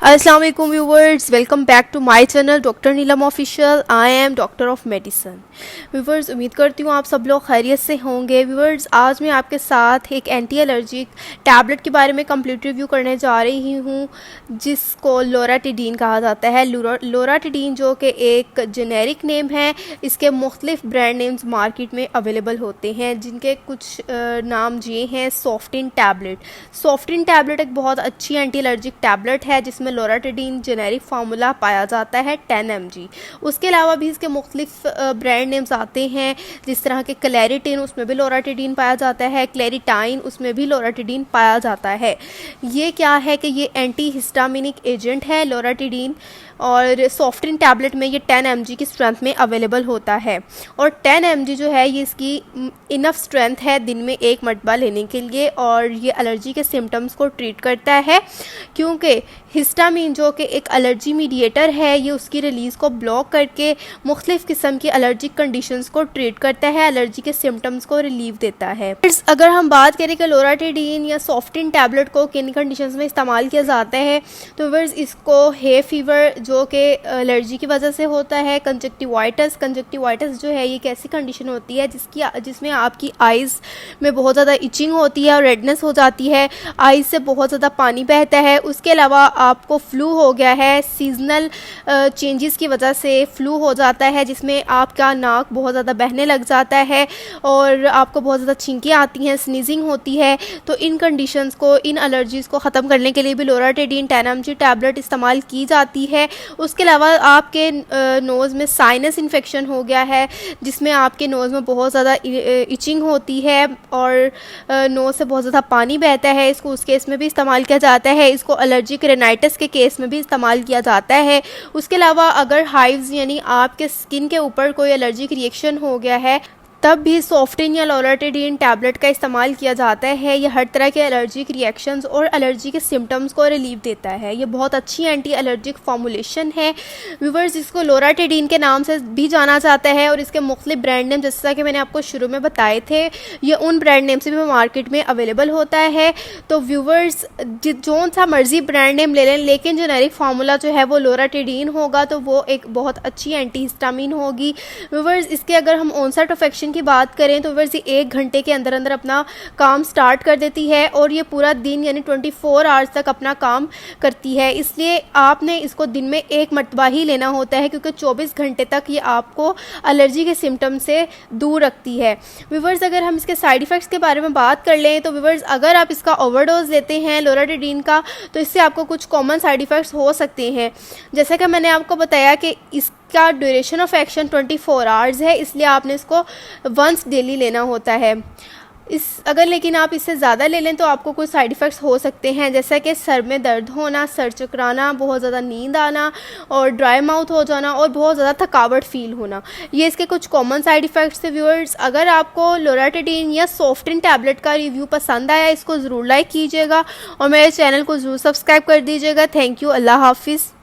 अस्सलाम वालेकुम viewers, welcome back to my channel doctor Neelam official. I am doctor of medicine. Viewers, उम्मीद करती हूँ आप सब लोग खैरियत से होंगे। व्यूवर्स, आज मैं आपके साथ एक एंटी एलर्जिक टैबलेट के बारे में कंप्लीट रिव्यू करने जा रही हूँ, जिसको लोराटिडीन कहा जाता है। लोराटिडीन जो कि एक जेनेरिक नेम है, इसके मुख्तलिफ ब्रांड नेम्स मार्केट में अवेलेबल होते हैं, जिनके कुछ नाम ये हैं। सॉफ्टिन टैबलेट। सॉफ्टिन टैबलेट एक बहुत अच्छी एंटी एलर्जिक टैबलेट है, जिसमें लोराटिडीन जेनेरिक फार्मूला पाया जाता है 10 mg। उसके अलावा भी इसके मुख्तलिफ ब्रांड नेम्स आते हैं, जिस तरह के क्लैरिटिन, उसमें भी लोराटिडीन पाया जाता है। क्लैरिटाइन, उसमें भी लोराटिडीन पाया जाता है। ये क्या है कि ये एंटी हिस्टामिनिक एजेंट है लोराटिडीन, और सॉफ्टिन टैबलेट में ये 10 mg की स्ट्रेंथ में अवेलेबल होता है। और 10 mg जो है ये इसकी इनफ स्ट्रेंथ है दिन में एक मरतबा लेने के लिए, और ये एलर्जी के सिम्टम्स को ट्रीट करता है, क्योंकि हिस्टामिन जो कि एक एलर्जी मीडिएटर है, ये उसकी रिलीज़ को ब्लॉक करके मुख्तलिफ़ किस्म की एलर्जिक कंडीशंस को ट्रीट करता है, एलर्जी के सिम्टम्स को रिलीव देता है। अगर हम बात करें कि लोराटिडीन या सॉफ्टिन टैबलेट को किन कंडीशंस में इस्तेमाल किया जाता है, तो वर्स इसको हे फीवर जो कि एलर्जी की वजह से होता है, कंजक्टिवाइटिस जो है ये एक ऐसी कंडीशन होती है जिसमें आपकी आइज़ में बहुत ज़्यादा इचिंग होती है और रेडनेस हो जाती है, आइज़ से बहुत ज़्यादा पानी बहता है। उसके अलावा आपको फ्लू हो गया है, सीजनल चेंजेस की वजह से फ्लू हो जाता है, जिसमें आपका नाक बहुत ज़्यादा बहने लग जाता है और आपको बहुत ज़्यादा छींकें आती हैं, स्नीजिंग होती है। तो इन कंडीशंस को, इन एलर्जीज़ को ख़त्म करने के लिए भी लोराटिडीन 10 mg टैबलेट इस्तेमाल की जाती है। उसके अलावा आपके नोज़ में साइनस इन्फेक्शन हो गया है, जिसमें आपके नोज़ में बहुत ज़्यादा इचिंग होती है और नोज़ से बहुत ज़्यादा पानी बहता है, इसको उस केस में भी इस्तेमाल किया जाता है। इसको एलर्जिक रेनाइटिस के केस में भी इस्तेमाल किया जाता है। उसके अलावा अगर हाइव्स यानी आपके स्किन के ऊपर कोई एलर्जिक रिएक्शन हो गया है, तब भी सॉफ्टिन या लोराटिडीन टैबलेट का इस्तेमाल किया जाता है। ये हर तरह के एलर्जिक रिएक्शंस और एलर्जी के सिम्टम्स को रिलीव देता है। ये बहुत अच्छी एंटी एलर्जिक फॉर्मुलेशन है। व्यूवर्स, इसको लोराटिडीन के नाम से भी जाना जाता है, और इसके मुख्तलिफ ब्रांड नेम जैसा कि मैंने आपको शुरू में बताए थे, ये उन ब्रांड नेम से भी मार्केट में अवेलेबल होता है। तो व्यूवर्स, जो सा मर्जी ब्रांड नेम ले लें, लेकिन जेनेरिक फार्मूला जो है वो लोराटिडीन होगा, तो वो एक बहुत अच्छी एंटी हिस्टामिन होगी। व्यूवर्स, इसके अगर हम ऑनसेट ऑफ एक्शन की बात करें तो व्यूअर्स, ये 1 घंटे के अंदर अंदर अपना काम स्टार्ट कर देती है, और ये पूरा दिन यानी 24 आवर्स तक अपना काम करती है। इसलिए आपने इसको दिन में एक मरतबा ही लेना होता है, क्योंकि 24 घंटे तक ये आपको एलर्जी के सिम्टम से दूर रखती है। व्यूअर्स, अगर हम इसके साइड इफ़ेक्ट्स के बारे में बात कर लें तो व्यूअर्स, अगर आप इसका ओवरडोज लेते हैं लोराटिडीन का, तो इससे आपको कुछ कॉमन साइड इफ़ेक्ट्स हो सकते हैं। जैसा कि मैंने आपको बताया कि इसका ड्यूरेशन ऑफ एक्शन 24 आवर्स है, इसलिए आपने इसको वंस डेली लेना होता है। लेकिन आप इससे ज़्यादा ले लें तो आपको कुछ साइड इफ़ेक्ट्स हो सकते हैं, जैसा कि सर में दर्द होना, सर चकराना, बहुत ज़्यादा नींद आना और ड्राई माउथ हो जाना और बहुत ज़्यादा थकावट फील होना। ये इसके कुछ कॉमन साइड इफ़ेक्ट्स थे। व्यूअर्स, अगर आपको लोराटिडीन या सॉफ्टिन टैबलेट का रिव्यू पसंद आया, इसको ज़रूर लाइक कीजिएगा और मेरे चैनल को ज़रूर सब्सक्राइब कर दीजिएगा। Thank you. अल्लाह हाफिज़।